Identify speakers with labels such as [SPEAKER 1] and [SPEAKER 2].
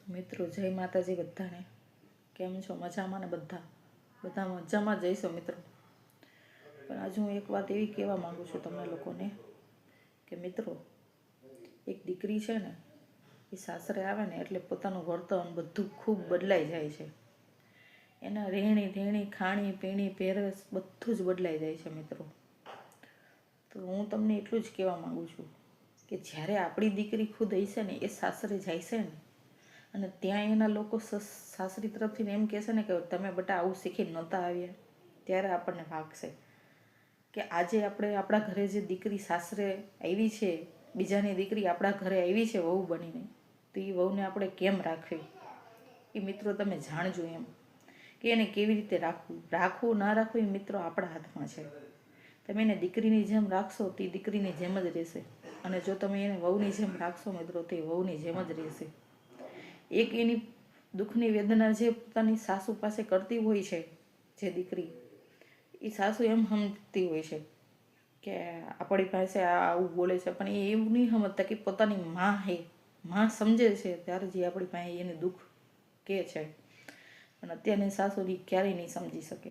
[SPEAKER 1] મિત્રો જય માતાજી બધાને. કેમ છો? મજામાં ને? બધા મજામાં જઈશો મિત્રો. પણ આજે હું એક વાત એવી કહેવા માંગુ છું તમને લોકોને કે મિત્રો, એક દીકરી છે ને, એ સાસરે આવે ને એટલે પોતાનું વર્તન બધું ખૂબ બદલાઈ જાય છે. એના રહેણી ધેણી, ખાણી પીણી, પહેરવેશ બધું જ બદલાઈ જાય છે મિત્રો. તો હું તમને એટલું જ કહેવા માંગુ છું કે જ્યારે આપણી દીકરી ખુદ હશે ને, એ સાસરે જાય છે ને, અને ત્યાં એના લોકો સાસરી તરફથી એમ કહેશે ને કે તમે બટા આવું શીખી નહોતા આવ્યા, ત્યારે આપણને ભાગશે કે આજે આપણે આપણા ઘરે જે દીકરી સાસરે આવી છે, બીજાની દીકરી આપણા ઘરે આવી છે વહુ બનીને, તો એ વહુને આપણે કેમ રાખવી, એ મિત્રો તમે જાણજો એમ કે એને કેવી રીતે રાખવું ના રાખવું એ મિત્રો આપણા હાથમાં છે. તમે એને દીકરીની જેમ રાખશો તો એ દીકરીની જેમ જ રહેશે, અને જો તમે એને વહુની જેમ રાખશો મિત્રો તો એ વહુની જેમ જ રહેશે. એક એની દુઃખની વેદના જે પોતાની સાસુ પાસે કરતી હોય છે, જે દીકરી, એ સાસુ એમ સમજતી હોય છે કે આપણી પાસે આવું બોલે છે, પણ એ એવું નહીં સમજતા કે પોતાની માં સમજે છે ત્યારે જે આપણી પાસે એને દુઃખ કહે છે. પણ અત્યારની સાસુ ક્યારેય નહીં સમજી શકે.